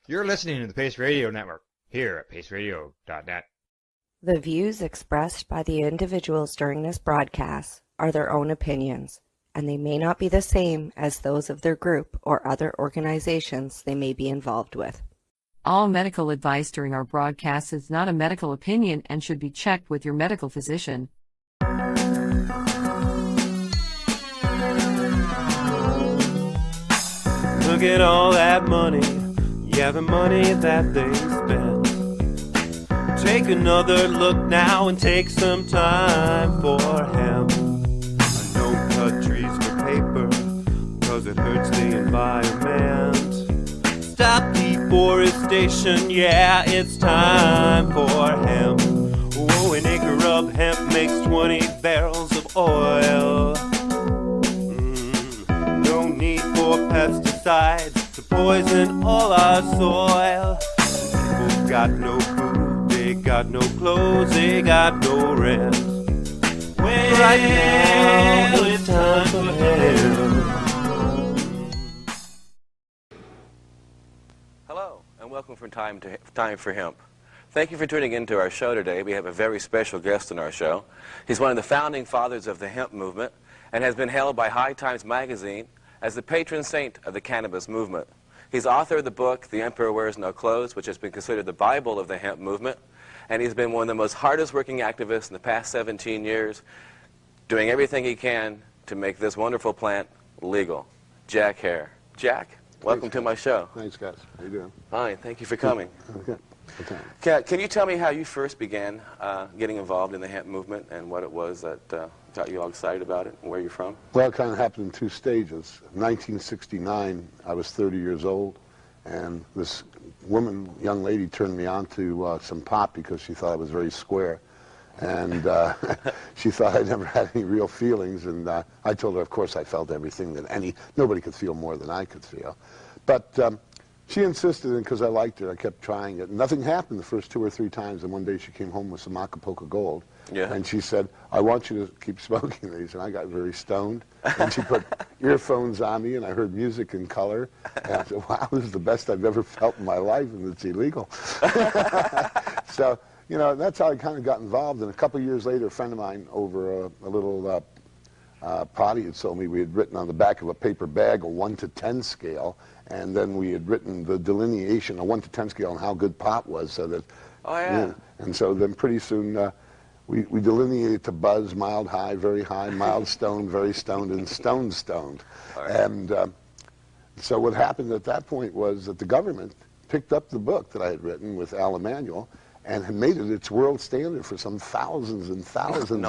You're listening to the Pace Radio Network, here at paceradio.net. The views expressed by the individuals during this broadcast are their own opinions, and they may not be the same as those of their group or other organizations they may be involved with. All medical advice during our broadcast is not a medical opinion and should be checked with your medical physician. Look at all that money, yeah, the money that they spend. Take another look now and take some time for hemp. I don't cut trees for paper, cause it hurts the environment. Stop deforestation, yeah, it's time for hemp. Oh, an acre of hemp makes 20 barrels of oil. No need for pesticides to poison all our soil. People got no food, they got no clothes, they got no rest. Well, right now it's time for hemp. Hello, and welcome for Time for Hemp. Thank you for tuning in to our show today. We have a very special guest on our show. He's one of the founding fathers of the hemp movement and has been hailed by High Times magazine as the patron saint of the cannabis movement. He's author of the book, The Emperor Wears No Clothes, which has been considered the Bible of the hemp movement. And he's been one of the most hardest working activists in the past 17 years, doing everything he can to make this wonderful plant legal. Jack Hare. Jack, welcome to my show. Thanks, guys. How you doing? Fine, thank you for coming. Okay. Okay. Can you tell me how you first began getting involved in the hemp movement and what it was that got you all excited about it and where you're from? Well, it kind of happened in two stages. In 1969, I was 30 years old, and this young lady, turned me on to some pot because she thought I was very square. And she thought I never had any real feelings, and I told her, of course, I felt everything that nobody could feel more than I could feel. But she insisted, and because I liked her, I kept trying it. Nothing happened the first 2 or 3 times, and one day she came home with some Acapulco Gold, and she said, I want you to keep smoking these. And I got very stoned, and she put earphones on me, and I heard music in color, and I said, wow, this is the best I've ever felt in my life, and it's illegal. So, you know, that's how I kind of got involved. And a couple of years later, a friend of mine over a little party had told me we had written on the back of a paper bag a 1 to 10 scale, and then we had written the delineation, a 1 to 10 scale on how good pot was, so that. Oh, yeah. And so then pretty soon we delineated to buzz, mild high, very high, mild stoned, very stoned, and stoned. Right. And so what happened at that point was that the government picked up the book that I had written with Al Emanuel and had made it its world standard for some thousands and thousands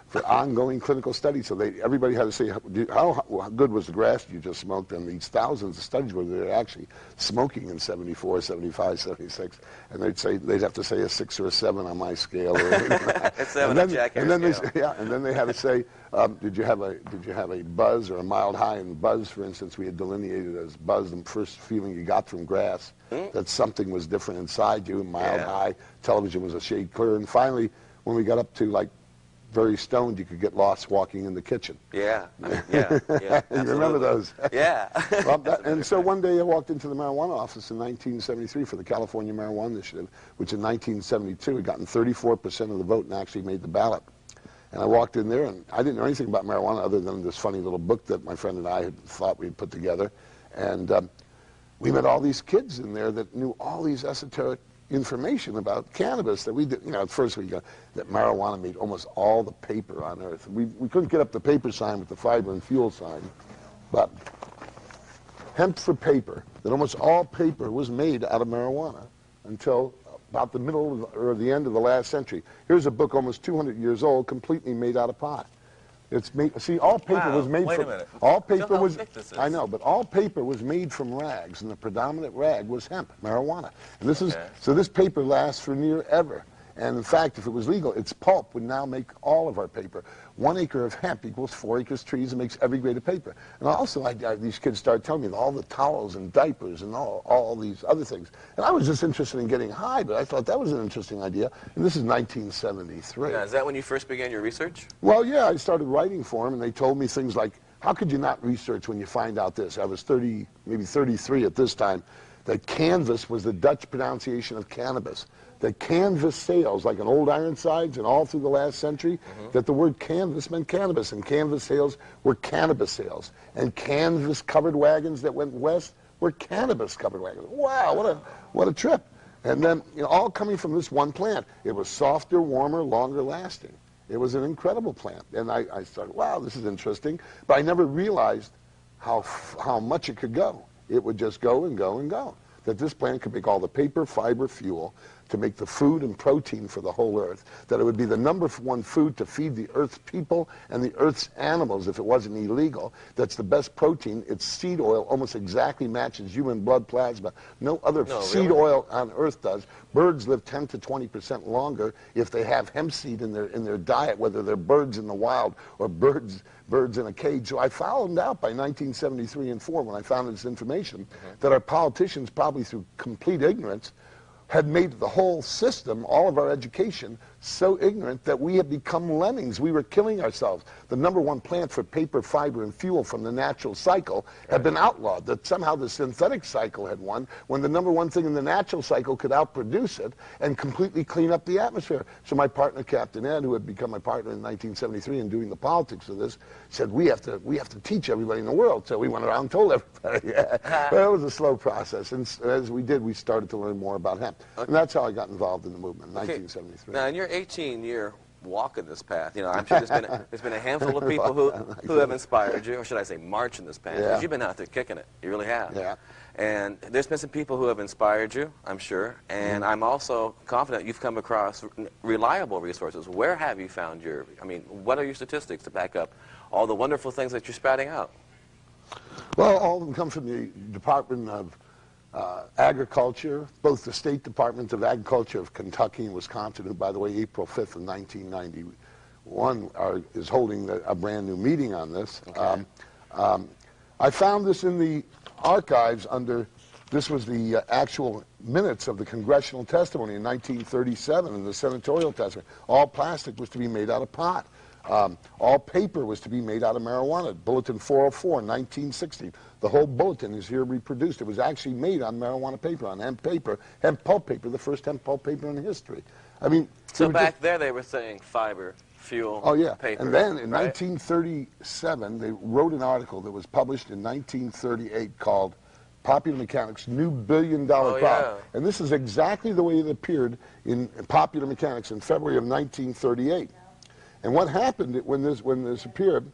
for ongoing clinical studies. So everybody had to say, how good was the grass you just smoked? And these thousands of studies where they were actually smoking in 74, 75, 76, and they'd have to say a 6 or a 7 on my scale. Or It's 7 on Jack Hare's scale. And then they had to say, did you have a buzz or a mild high? And buzz, for instance, we had delineated as buzz, the first feeling you got from grass, that something was different inside you. Mild high, television was a shade clearer. And finally, when we got up to like very stoned, you could get lost walking in the kitchen. Yeah. You remember those? Yeah. And so one day I walked into the marijuana office in 1973 for the California Marijuana Initiative, which in 1972 had gotten 34% of the vote and actually made the ballot. And I walked in there, and I didn't know anything about marijuana other than this funny little book that my friend and I had thought we'd put together. And we met all these kids in there that knew all these esoteric information about cannabis that we did. You know, at first we got that marijuana made almost all the paper on earth. We couldn't get up the paper sign with the fiber and fuel sign, but hemp for paper, that almost all paper was made out of marijuana until about the middle or the end of the last century. Here's a book almost 200 years old, completely made out of pot. It's made. See, all paper was made Wait from. a minute. All paper was. Thick this is. I know, but all paper was made from rags, and the predominant rag was hemp, marijuana. And this is so. This paper lasts for near ever. And in fact, if it was legal, its pulp would now make all of our paper. 1 acre of hemp equals 4 acres trees and makes every grade of paper. And also, these kids started telling me all the towels and diapers and all these other things. And I was just interested in getting high, but I thought that was an interesting idea. And this is 1973. Now, is that when you first began your research? Well, yeah, I started writing for them, and they told me things like how could you not research when you find out this? I was 30, maybe 33 at this time, that canvas was the Dutch pronunciation of cannabis. That canvas sales, like in old Ironsides and all through the last century, that the word canvas meant cannabis, and canvas sales were cannabis sales. And canvas-covered wagons that went west were cannabis-covered wagons. Wow, what a trip. And then, you know, all coming from this one plant. It was softer, warmer, longer lasting. It was an incredible plant. And I started, wow, this is interesting. But I never realized how much it could go. It would just go and go and go. That this plant could make all the paper, fiber, fuel to make the food and protein for the whole earth, that it would be the #1 food to feed the earth's people and the earth's animals if it wasn't illegal. That's the best protein. Its seed oil almost exactly matches human blood plasma. No other seed oil on earth does. Birds live 10 to 20% longer if they have hemp seed in their diet, whether they're birds in the wild or birds in a cage. So I found out by 1973 and 4, when I found this information, that our politicians, probably through complete ignorance, had made the whole system, all of our education, so ignorant that we had become lemmings. We were killing ourselves. The #1 plant for paper, fiber, and fuel from the natural cycle had been outlawed. That somehow the synthetic cycle had won, when the #1 thing in the natural cycle could outproduce it and completely clean up the atmosphere. So my partner, Captain Ed, who had become my partner in 1973 in doing the politics of this, said, we have to teach everybody in the world. So we went around and told everybody. Well, it was a slow process. And as we did, we started to learn more about hemp. And that's how I got involved in the movement in 1973. Now, in your 18-year walk in this path, you know, I'm sure there's been a handful of people who have inspired you, or should I say march in this path, because you've been out there kicking it. You really have. Yeah. And there's been some people who have inspired you, I'm sure, and I'm also confident you've come across reliable resources. Where have you found what are your statistics to back up all the wonderful things that you're spouting out? Well, all of them come from the Department of Agriculture, both the State Department of Agriculture of Kentucky and Wisconsin, who, by the way, April 5th of 1991 is holding a brand new meeting on this. Okay. I found this in the archives this was the actual minutes of the congressional testimony in 1937 and the senatorial testimony. All plastic was to be made out of pot. All paper was to be made out of marijuana. Bulletin 404, 1960. The whole bulletin is here reproduced. It was actually made on marijuana paper, on hemp paper, hemp pulp paper, the first hemp pulp paper in history. I mean, so back there they were saying fiber, fuel, paper. And then in 1937, they wrote an article that was published in 1938 called Popular Mechanics' New $1 Billion Crop. And this is exactly the way it appeared in Popular Mechanics in February of 1938. And what happened when this appeared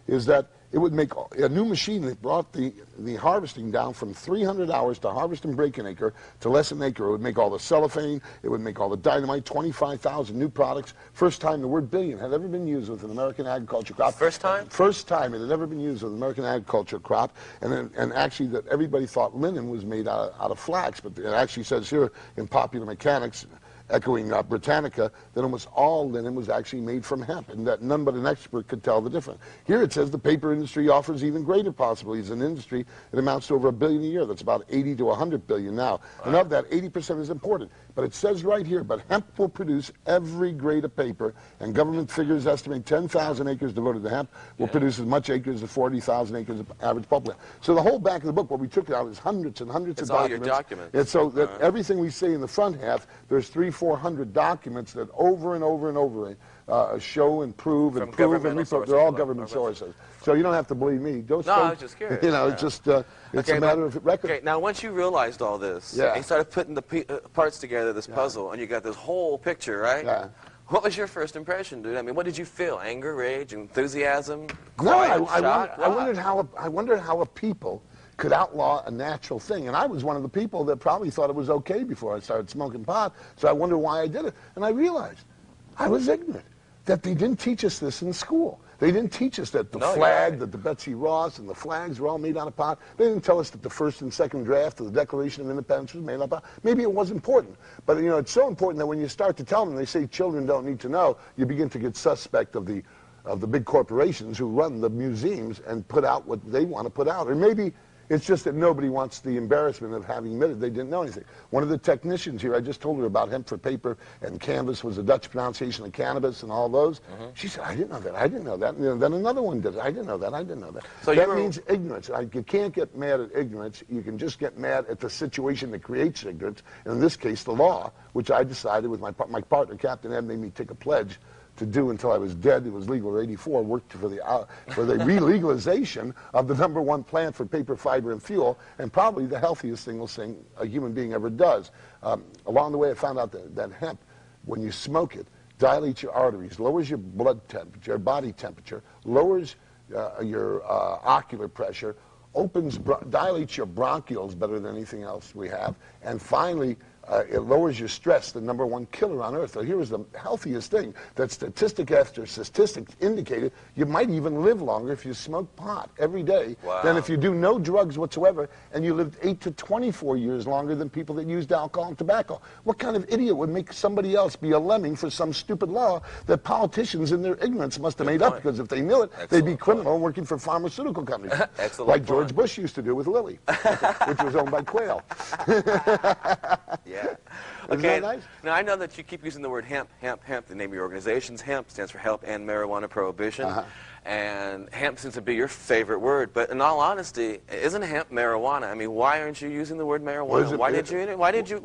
is that it would make a new machine that brought the harvesting down from 300 hours to harvest and break an acre to less than an acre. It would make all the cellophane, it would make all the dynamite, 25,000 new products. First time the word billion had ever been used with an American agriculture crop. First time? First time it had ever been used with an American agriculture crop. And actually that everybody thought linen was made out of flax, but it actually says here in Popular Mechanics, echoing Britannica, that almost all linen was actually made from hemp, and that none but an expert could tell the difference. Here it says the paper industry offers even greater possibilities. An industry that amounts to over $1 billion a year. That's about 80 to 100 billion now. And of that, 80% is imported. But it says right here, but hemp will produce every grade of paper, and government figures estimate 10,000 acres devoted to hemp will produce as much acres as 40,000 acres of average pulpwood. So the whole back of the book, what we took out is hundreds and hundreds of documents. It's all your documents. And so that everything we say in the front half, there's 300-400 documents that over and over and over show and prove and prove and report. They're all government sources. So you don't have to believe me. Go no, I was just curious. You know, it's just it's a matter of record. Okay, now once you realized all this, and you started putting the parts together, this puzzle, and you got this whole picture, right? Yeah. What was your first impression, dude? I mean, what did you feel? Anger, rage, enthusiasm, quiet, shock? I wondered how a people could outlaw a natural thing. And I was one of the people that probably thought it was okay before I started smoking pot. So I wondered why I did it. And I realized I was ignorant, that they didn't teach us this in school. They didn't teach us that the flag, that the Betsy Ross and the flags were all made out of pot. They didn't tell us that the first and second draft of the Declaration of Independence was made out of pot. Maybe it was important. But, you know, it's so important that when you start to tell them, they say children don't need to know, you begin to get suspect of the big corporations who run the museums and put out what they want to put out. Or maybe It's just that nobody wants the embarrassment of having admitted they didn't know anything. One of the technicians here, I just told her about hemp for paper, and canvas was the Dutch pronunciation of cannabis and all those. She said, I didn't know that, I didn't know that. And then another one did it. I didn't know that, I didn't know that. So that means ignorance. You can't get mad at ignorance. You can just get mad at the situation that creates ignorance. And in this case, the law, which I decided with my partner, Captain Ed, made me take a pledge to do until I was dead. It was legal in '84. Worked for the re-legalization of the #1 plant for paper, fiber, and fuel, and probably the healthiest single thing a human being ever does. Along the way, I found out that hemp, when you smoke it, dilates your arteries, lowers your blood temperature, your body temperature, lowers your ocular pressure, dilates your bronchioles better than anything else we have, and finally, it lowers your stress, the #1 killer on earth. So here is the healthiest thing that statistic after statistic indicated you might even live longer if you smoke pot every day than if you do no drugs whatsoever, and you lived 8 to 24 years longer than people that used alcohol and tobacco. What kind of idiot would make somebody else be a lemming for some stupid law that politicians in their ignorance must have made up? Because if they knew it, they'd be criminal working for pharmaceutical companies. Like George Bush used to do with Lilly, which was owned by Quail. Yeah. Isn't that nice? Now, I know that you keep using the word hemp, hemp, hemp. The name of your organization's Hemp, stands for Help End Marijuana Prohibition. And hemp seems to be your favorite word. But in all honesty, isn't hemp marijuana? I mean, why aren't you using the word marijuana?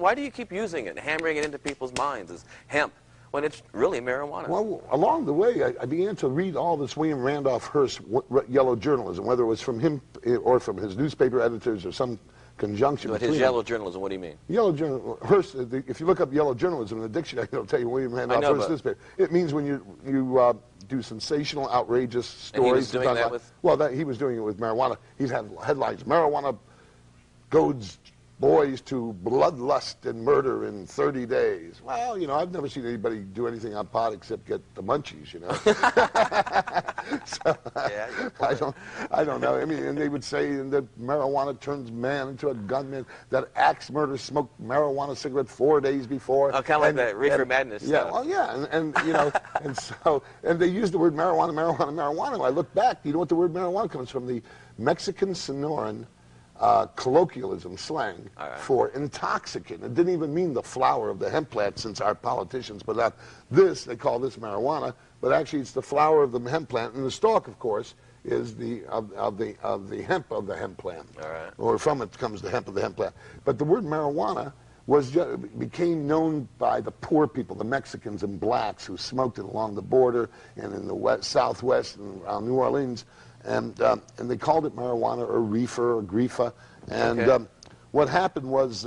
Why do you keep using it and hammering it into people's minds as hemp when it's really marijuana? Well, along the way, I began to read all this William Randolph Hearst yellow journalism, whether it was from him or from his newspaper editors or some conjunction. But his yellow journalism, what do you mean? Yellow journalism, Hearst, if you look up yellow journalism in the dictionary, it'll tell you William Randolph Hearst newspaper. It means when you do sensational, outrageous stories. And he was doing that with? Well, he was doing it with marijuana. He's had headlines, marijuana goads boys to bloodlust and murder in 30 days. Well, you know, I've never seen anybody do anything on pot except get the munchies, you know. So, yeah, I don't know. I mean, and they would say that marijuana turns man into a gunman, that axe murder smoked marijuana cigarette 4 days before. Oh, kind of like that reefer madness yeah, stuff. well, yeah, and you know, and they use the word marijuana. When I look back, you know what the word marijuana comes from? The Mexican Sonoran colloquialism, slang, for intoxicant. It didn't even mean the flower of the hemp plant, since our politicians put out this, they call this marijuana, but actually it's the flower of the hemp plant, and the stalk, of course, is the hemp of the hemp plant. Or from it comes the hemp of the hemp plant. But the word marijuana became known by the poor people, the Mexicans and blacks who smoked it along the border and in the southwest and around New Orleans. And they called it marijuana or reefer or grifa. And what happened was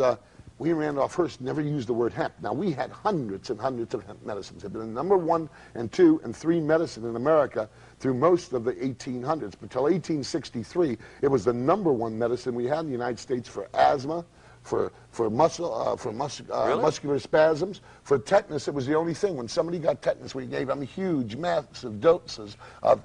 William Randolph Hearst never used the word hemp. Now, we had hundreds and hundreds of hemp medicines. It had been the #1 and 2 and 3 medicine in America through most of the 1800s. But until 1863, it was the #1 medicine we had in the United States for asthma, for muscular spasms, for tetanus. It was the only thing. When somebody got tetanus, we gave them huge, massive doses of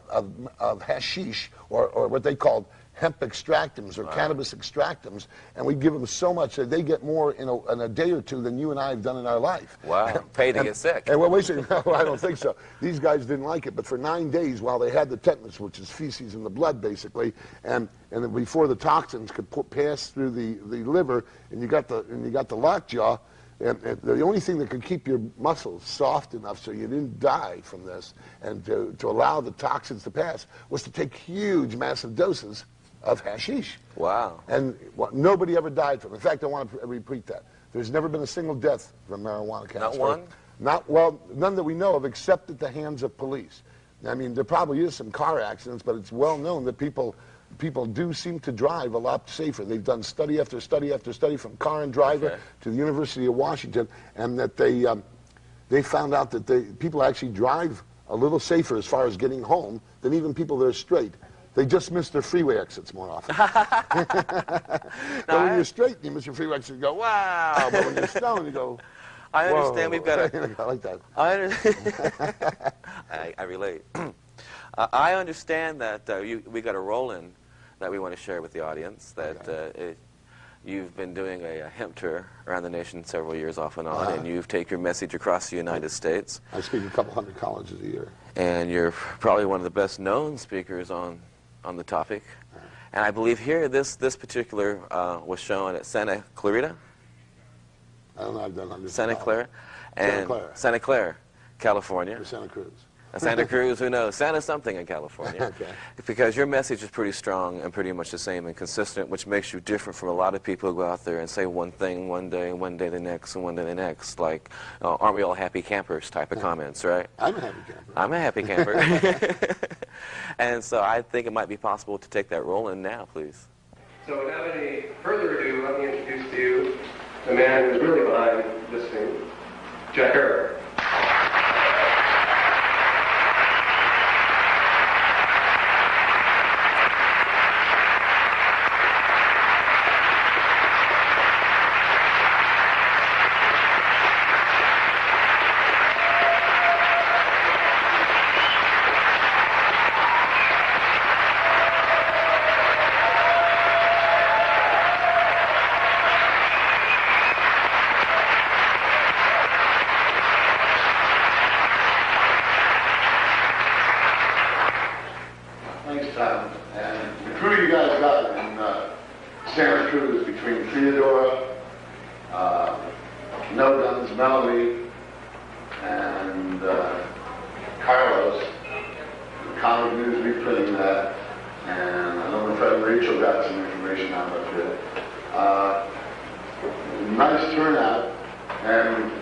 hashish, or what they called hemp extractums or cannabis extractums, and we give them so much that they get more in a day or two than you and I have done in our life. Wow, pay to get sick. And well, wait a second, no, I don't think so. These guys didn't like it, but for 9 days while they had the tetanus, which is feces in the blood basically, and then before the toxins could pass through the liver, and you got the lockjaw. And the only thing that could keep your muscles soft enough so you didn't die from this, and to allow the toxins to pass, was to take huge, massive doses of hashish. Wow. And nobody ever died from it. In fact, I want to repeat that. There's never been a single death from marijuana. Casper. Not one? None that we know of, except at the hands of police. I mean, there probably is some car accidents, but it's well known that people do seem to drive a lot safer. They've done study after study after study, from car and driver to the University of Washington, and that they found out that people actually drive a little safer as far as getting home than even people that are straight. They just miss their freeway exits more often. But when you're straight and you miss your freeway exit, you go, wow. But when you're stoned, you go, I understand. We've got I like that. I relate. I understand that we got a roll-in that we want to share with the audience, that you've been doing a hemp tour around the nation several years off and on, and you've taken your message across the United States. I speak a couple hundred colleges a year. And you're probably one of the best known speakers on the topic. And I believe here this particular was shown at Santa Clarita. I don't know. I've done hundreds. Santa Clara. And Santa Clara, California. Or Santa Cruz. Santa Cruz, who knows? Santa something in California. Okay. Because your message is pretty strong and pretty much the same and consistent, which makes you different from a lot of people who go out there and say one thing one day, and one day the next, and one day the next. Like, aren't we all happy campers type of comments, right? I'm a happy camper. I'm a happy camper. And so I think it might be possible to take that role in now, please. So without any further ado, let me introduce to you the man who's really behind this thing, Jack Herrick. Thanks, Tom. And the crew you guys got in Santa Cruz between Theodora, No Guns, Melody, and Carlos, the comic news reprinting that, and I know my friend Rachel got some information on it. Nice turnout, and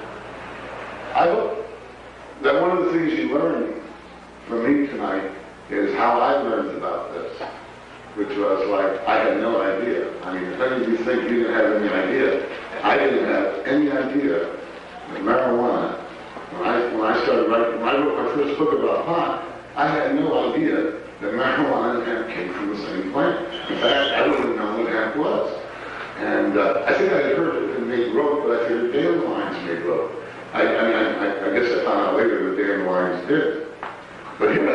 I hope that one of the things you learned from me tonight is how I learned about this, which was like, I had no idea. I mean, if any of you think you didn't have any idea, I didn't have any idea that marijuana, when I started writing, when I wrote my first book about pot, I had no idea that marijuana and hemp came from the same plant. In fact, I wouldn't have known what hemp was. And I think I had heard it made rope, but I figured dandelions made rope. I guess I found out later that dandelions did. But here I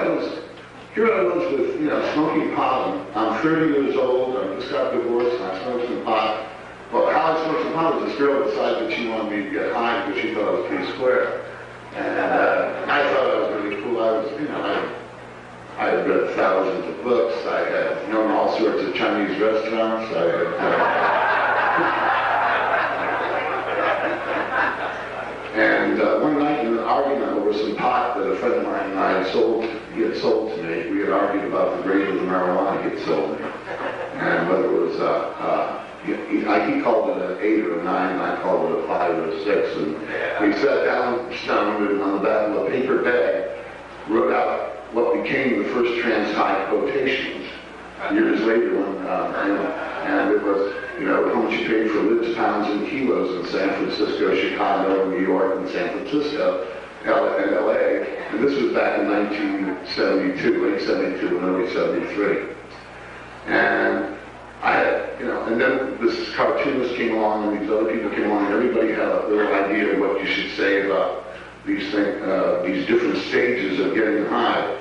was with, smoking pot. I'm 30 years old, I just got divorced, and I smoked some pot. Well, how I smoked some pot was this girl decided that she wanted me to get high because she thought I was pretty square. And I thought I was really cool. I had read thousands of books. I had known all sorts of Chinese restaurants. I had... And one night in an argument over some pot that a friend of mine and I had sold to me, we had argued about the grade of the marijuana he had sold me. And whether it was, he called it an 8 or a 9, and I called it a 5 or a 6. And we sat down, stoned, and on the back of a paper bag, wrote out what became the first trans-high quotations years later when, and it was, how much you paid for lids, pounds, and kilos in San Francisco, Chicago, New York, and San Francisco, and LA. And this was back in 1972, late 72 and early 73. And I had, and then this cartoonist came along, and these other people came along, and everybody had a little idea of what you should say about these things, these different stages of getting high.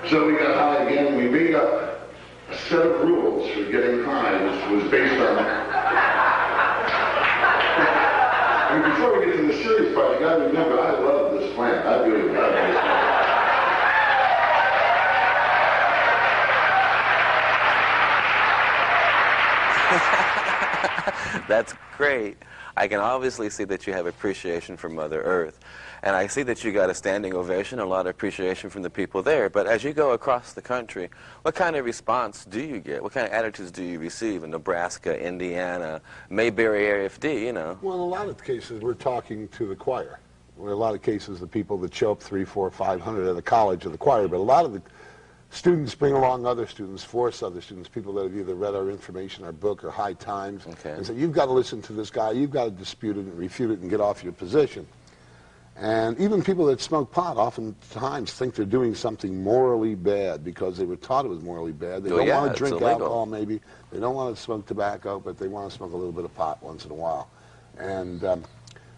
So we got high again, and we made up a set of rules for getting high, which was based on... I mean, before we get to the serious part, you gotta remember, I love this plant. I really love this plant. That's great. I can obviously see that you have appreciation for Mother Earth. And I see that you got a standing ovation, a lot of appreciation from the people there. But as you go across the country, what kind of response do you get? What kind of attitudes do you receive in Nebraska, Indiana, Mayberry area, Well, in a lot of cases, we're talking to the choir. In a lot of cases, the people that show up 300, 400, 500 at the college are the choir. But a lot of the students bring along other students, force other students, people that have either read our information, our book, or High Times, and say, you've got to listen to this guy, you've got to dispute it and refute it and get off your position. And even people that smoke pot oftentimes think they're doing something morally bad because they were taught it was morally bad. They don't want to drink alcohol, maybe. They don't want to smoke tobacco, but they want to smoke a little bit of pot once in a while. And the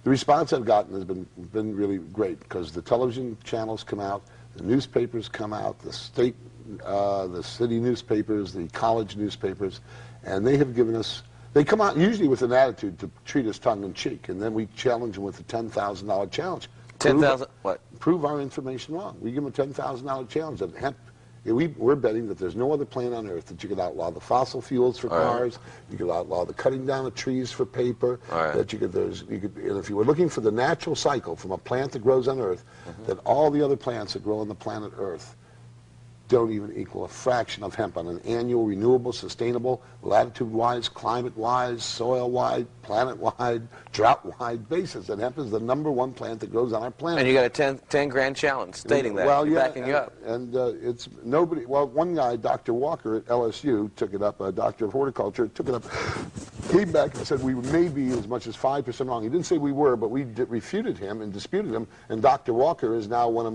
response I've gotten has been really great because the television channels come out, the newspapers come out, the state, the city newspapers, the college newspapers, and they have given us... They come out usually with an attitude to treat us tongue-in-cheek, and then we challenge them with a $10,000 challenge. $10,000 what? Prove our information wrong. We give them a $10,000 challenge that hemp We're betting that there's no other plant on earth that you could outlaw the fossil fuels for cars, you could outlaw the cutting down of trees for paper, that you could, and if you were looking for the natural cycle from a plant that grows on earth, that all the other plants that grow on the planet Earth don't even equal a fraction of hemp on an annual, renewable, sustainable, latitude-wise, climate-wise, soil-wide, planet-wide, drought-wide basis. And hemp is the #1 plant that grows on our planet. And you got a 10 grand challenge stating that, backing you up. And it's nobody, well, one guy, Dr. Walker at LSU, took it up, a doctor of horticulture, took it up, came back and said we may be as much as 5% wrong. He didn't say we were, but we refuted him and disputed him, and Dr. Walker is now one of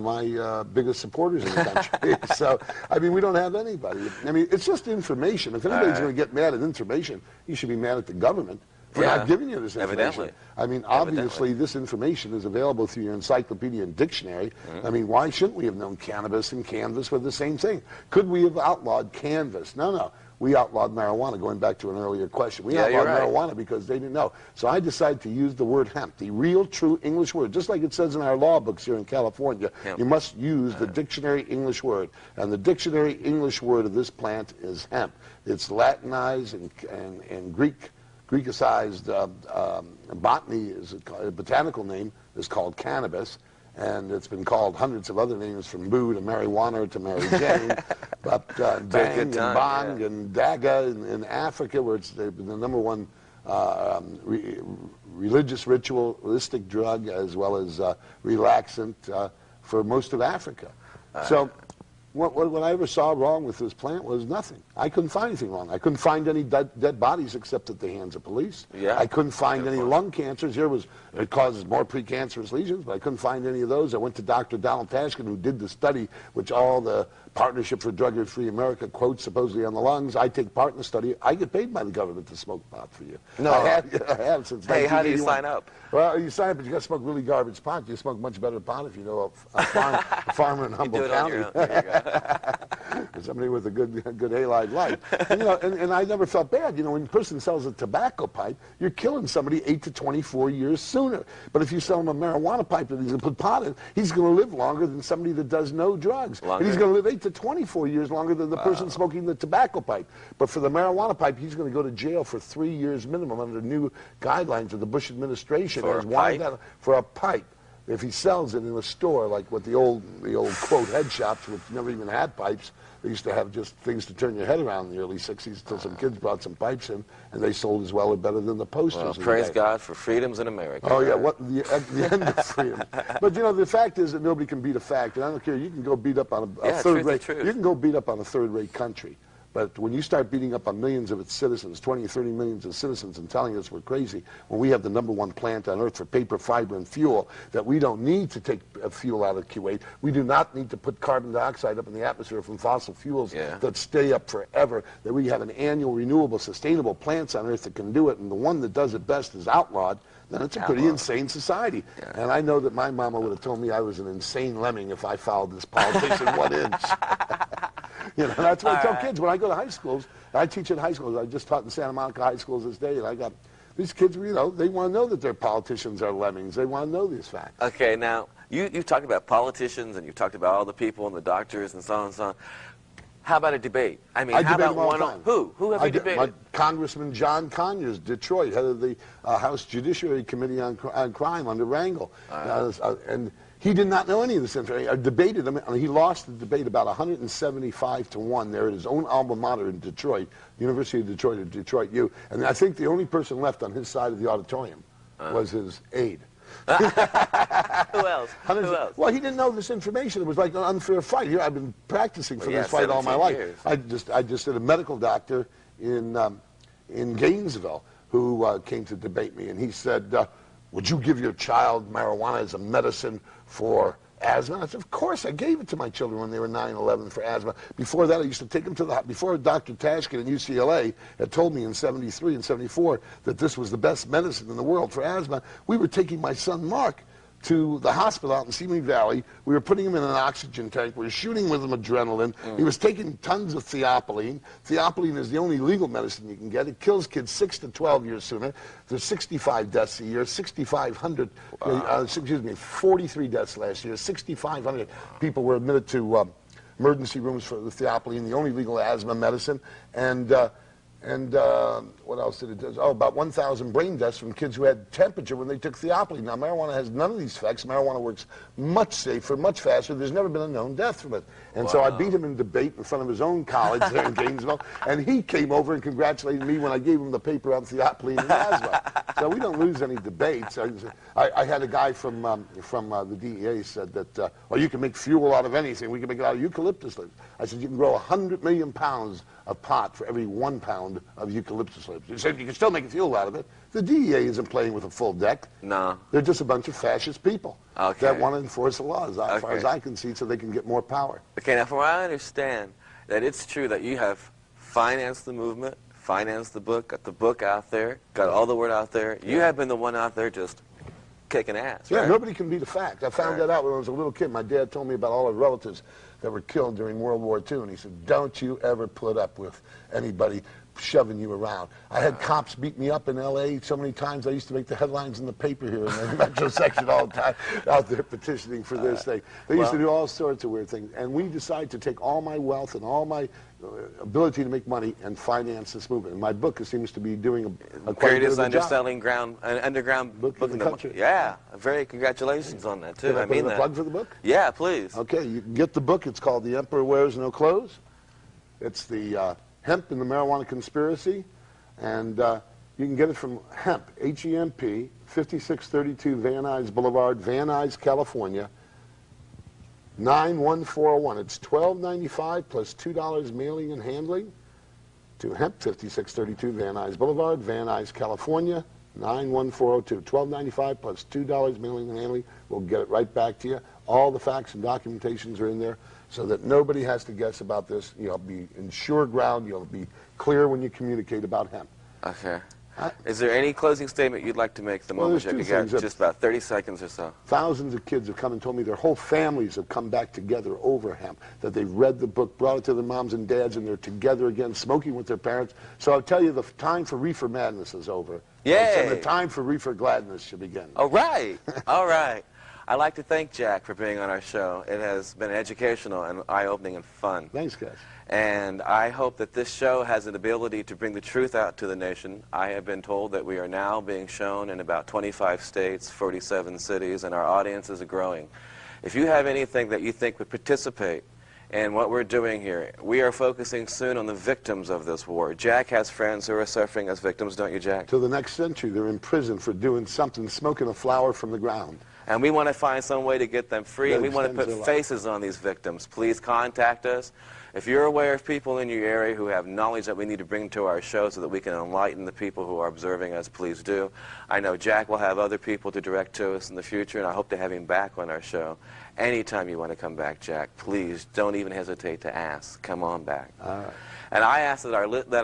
my biggest supporters in the country. So, I mean, we don't have anybody. I mean, it's just information. If anybody's going to get mad at information, you should be mad at the government for not giving you this information. Evidently. I mean, obviously, this information is available through your encyclopedia and dictionary. I mean, why shouldn't we have known cannabis and canvas were the same thing? Could we have outlawed canvas? No. We outlawed marijuana, going back to an earlier question. We outlawed marijuana because they didn't know. So I decided to use the word hemp, the real, true English word. Just like it says in our law books here in California, you must use the dictionary English word. And the dictionary English word of this plant is hemp. It's Latinized and Greekicized botany, is a botanical name, is called cannabis. And it's been called hundreds of other names, from boo to marijuana to Mary Jane, but bang and bong and daga in Africa, where it's the #1 religious ritualistic drug, as well as relaxant for most of Africa. So what I ever saw wrong with this plant was nothing. I couldn't find anything wrong. I couldn't find any dead bodies except at the hands of police. I couldn't find any lung cancers. It causes more precancerous lesions, but I couldn't find any of those. I went to Dr. Donald Tashkin, who did the study, which all the Partnership for Drug-Free America quotes supposedly on the lungs. I take part in the study. I get paid by the government to smoke pot for you. No. I have since 1981. Hey, how do you sign up? Well, you sign up, but you got to smoke really garbage pot. You smoke much better pot if you know a farmer in Humboldt County. You do it on your own. Somebody with a good halide life. And, and I never felt bad. When a person sells a tobacco pipe, you're killing somebody 8 to 24 years sooner. But if you sell him a marijuana pipe that he's going to put pot in, he's going to live longer than somebody that does no drugs. And he's going to live 8 to 24 years longer than the person smoking the tobacco pipe. But for the marijuana pipe, he's going to go to jail for 3 years minimum under new guidelines of the Bush administration. For a pipe? For a pipe. If he sells it in a store, like what the old quote head shops, which never even had pipes, they used to have just things to turn your head around in the early 60s until some kids brought some pipes in, and they sold as well or better than the posters. Well, praise God for freedoms in America. Oh, yeah, the end of freedom. But, the fact is that nobody can beat a fact, and I don't care, you can go beat up on a third-rate, you can go beat up on a third-rate country. But when you start beating up on millions of its citizens, 20 or 30 millions of citizens, and telling us we're crazy, when we have the #1 plant on earth for paper, fiber, and fuel, that we don't need to take fuel out of Kuwait, we do not need to put carbon dioxide up in the atmosphere from fossil fuels that stay up forever, that we have an annual, renewable, sustainable plants on earth that can do it, and the one that does it best is outlawed, then it's a pretty insane society. And I know that my mama would have told me I was an insane lemming if I followed this politician 1 inch. That's what I tell kids when I go to high schools. I teach at high schools. I just taught in Santa Monica high schools this day, and I got these kids, they want to know that their politicians are lemmings. They want to know these facts. Okay, now, you've talked about politicians, and you've talked about all the people and the doctors and so on and so on. How about a debate? I mean, how about one on who? Who have you debated? Congressman John Conyers, Detroit, head of the House Judiciary Committee on Crime under Rangel. And he did not know any of this information. I debated him, and he lost the debate about 175 to 1 there at his own alma mater in Detroit, University of Detroit, or Detroit U. And I think the only person left on his side of the auditorium was his aide. Who else? Well, he didn't know this information. It was like an unfair fight. Here, I've been practicing for this fight all my life. I just did a medical doctor in Gainesville who came to debate me, and he said, would you give your child marijuana as a medicine for asthma? I said, of course. I gave it to my children when they were 9, 11 for asthma. Before that, I used to take them before Dr. Tashkin at UCLA had told me in 73 and 74 that this was the best medicine in the world for asthma, we were taking my son Mark to the hospital out in Simi Valley. We were putting him in an oxygen tank. We were shooting with him adrenaline. He was taking tons of theophylline. Theophylline is the only legal medicine you can get. It kills kids 6 to 12 years sooner. There's 65 deaths a year, 6,500, 43 deaths last year. 6,500 people were admitted to emergency rooms for the theophylline, the only legal asthma medicine, and what else did it do? Oh, about 1,000 brain deaths from kids who had temperature when they took theophylline. Now, marijuana has none of these effects. Marijuana works much safer, much faster. There's never been a known death from it. And so I beat him in debate in front of his own college there in Gainesville, and he came over and congratulated me when I gave him the paper on theophylline and asthma. So we don't lose any debates. I had a guy from the DEA said that, well, you can make fuel out of anything. We can make it out of eucalyptus leaves. I said, you can grow 100 million pounds of pot for every 1 pound of eucalyptus leaves. He said, you can still make a fuel out of it. The DEA isn't playing with a full deck. No. They're just a bunch of fascist people that want to enforce the laws, as far as I can see, so they can get more power. Okay, now from what I understand, that it's true that you have financed the movement, financed the book, got the book out there, got all the word out there. You have been the one out there just kicking ass, Yeah, right? nobody can beat a fact. I found that out when I was a little kid. My dad told me about all his relatives that were killed during World War II, and he said, don't you ever put up with anybody shoving you around. I had cops beat me up in L.A. so many times. I used to make the headlines in the paper here in the metro section all the time, out there petitioning for this thing. They used to do all sorts of weird things. And we decided to take all my wealth and all my ability to make money and finance this movement. And my book seems to be doing a quite a bit of a job. underground book in the country. Yeah, very congratulations on that, too. Can I mean put in that. a plug for the book? Yeah, please. Okay, you can get the book. It's called The Emperor Wears No Clothes. It's the Hemp and the Marijuana Conspiracy. And you can get it from Hemp, H-E-M-P, 5632 Van Nuys Boulevard, Van Nuys, California, 91401. It's $12.95 plus $2 mailing and handling to Hemp, 5632 Van Nuys Boulevard, Van Nuys, California, 91402. $12.95 plus $2 mailing and handling. We'll get it right back to you. All the facts and documentations are in there so that nobody has to guess about this. You'll be in sure ground. You'll be clear when you communicate about hemp. Okay. Is there any closing statement you'd like to make at the moment? You got just about 30 seconds or so. Thousands of kids have come and told me their whole families have come back together over hemp, that they've read the book, brought it to their moms and dads, and they're together again, smoking with their parents. So I'll tell you, the time for reefer madness is over. Yay! And the time for reefer gladness should begin. All right. All right. I'd like to thank Jack for being on our show. It has been educational and eye-opening and fun. Thanks, guys. And I hope that this show has an ability to bring the truth out to the nation. I have been told that we are now being shown in about 25 states, 47 cities, and our audiences are growing. If you have anything that you think would participate in what we're doing here, we are focusing soon on the victims of this war. Jack has friends who are suffering as victims, don't you, Jack? Till the next century, they're in prison for doing something, smoking a flower from the ground. And we want to find some way to get them free, and we want to put faces on these victims. Please contact us. If you're aware of people in your area who have knowledge that we need to bring to our show so that we can enlighten the people who are observing us, please do. I know Jack will have other people to direct to us in the future, and I hope to have him back on our show. Anytime you want to come back, Jack, please don't even hesitate to ask. Come on back. All right. And I ask that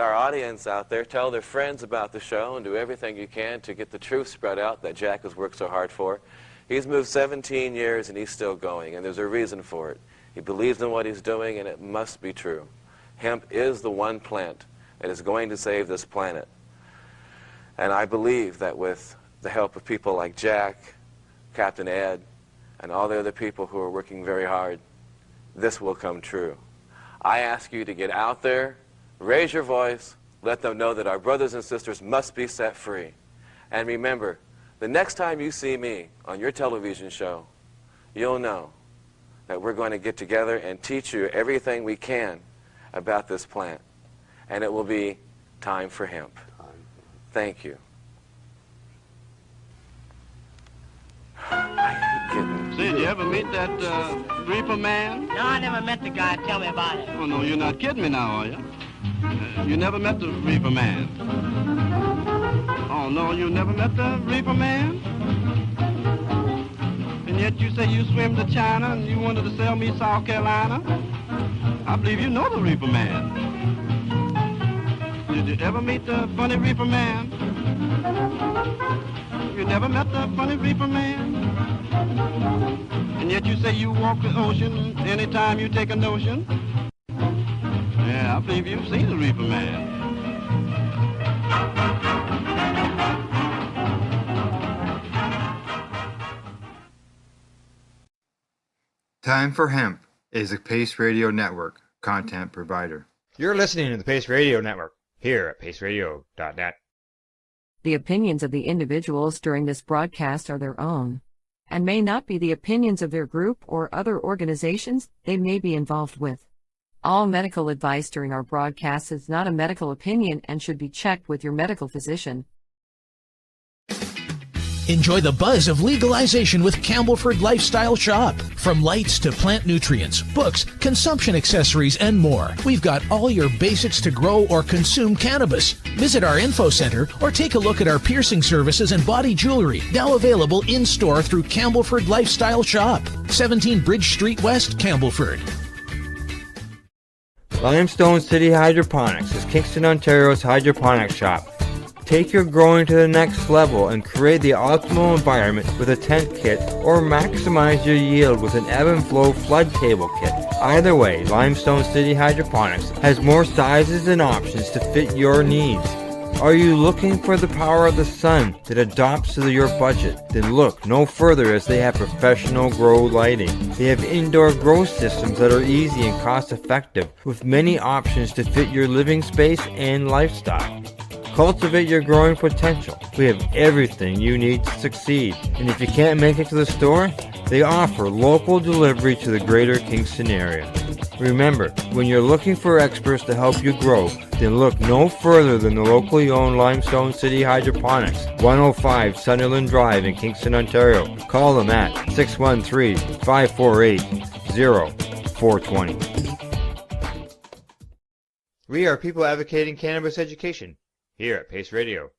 our audience out there tell their friends about the show and do everything you can to get the truth spread out that Jack has worked so hard for. He's moved 17 years and he's still going, and there's a reason for it. He believes in what he's doing, and it must be true. Hemp is the one plant that is going to save this planet. And I believe that with the help of people like Jack, Captain Ed, and all the other people who are working very hard, this will come true. I ask you to get out there, raise your voice, let them know that our brothers and sisters must be set free. And remember, the next time you see me on your television show, you'll know that we're going to get together and teach you everything we can about this plant. And it will be time for hemp. Thank you. Say, did you ever meet that reefer man? No, I never met the guy. Tell me about it. Oh, no, you're not kidding me now, are you? You never met the reefer man? Oh, no, you never met the reefer man? And yet you say you swim to China and you wanted to sell me South Carolina? I believe you know the reefer man. Did you ever meet the funny reefer man? You never met the funny reefer man? And yet you say you walk the ocean anytime you take a notion? Yeah, I believe you've seen the reefer man. Time for Hemp is a Pace Radio Network content provider. You're listening to the Pace Radio Network here at paceradio.net. The opinions of the individuals during this broadcast are their own, and may not be the opinions of their group or other organizations they may be involved with. All medical advice during our broadcast is not a medical opinion and should be checked with your medical physician. Enjoy the buzz of legalization with Campbellford Lifestyle Shop. From lights to plant nutrients, books, consumption accessories, and more. We've got all your basics to grow or consume cannabis. Visit our info center or take a look at our piercing services and body jewelry, now available in-store through Campbellford Lifestyle Shop. 17 Bridge Street West, Campbellford. Limestone City Hydroponics is Kingston, Ontario's hydroponics shop. Take your growing to the next level and create the optimal environment with a tent kit, or maximize your yield with an ebb and flow flood table kit. Either way, Limestone City Hydroponics has more sizes and options to fit your needs. Are you looking for the power of the sun that adapts to your budget? Then look no further, as they have professional grow lighting. They have indoor grow systems that are easy and cost effective, with many options to fit your living space and lifestyle. Cultivate your growing potential. We have everything you need to succeed. And if you can't make it to the store, they offer local delivery to the greater Kingston area. Remember, when you're looking for experts to help you grow, then look no further than the locally owned Limestone City Hydroponics, 105 Sunderland Drive in Kingston, Ontario. Call them at 613-548-0420. We are people advocating cannabis education here at Pace Radio.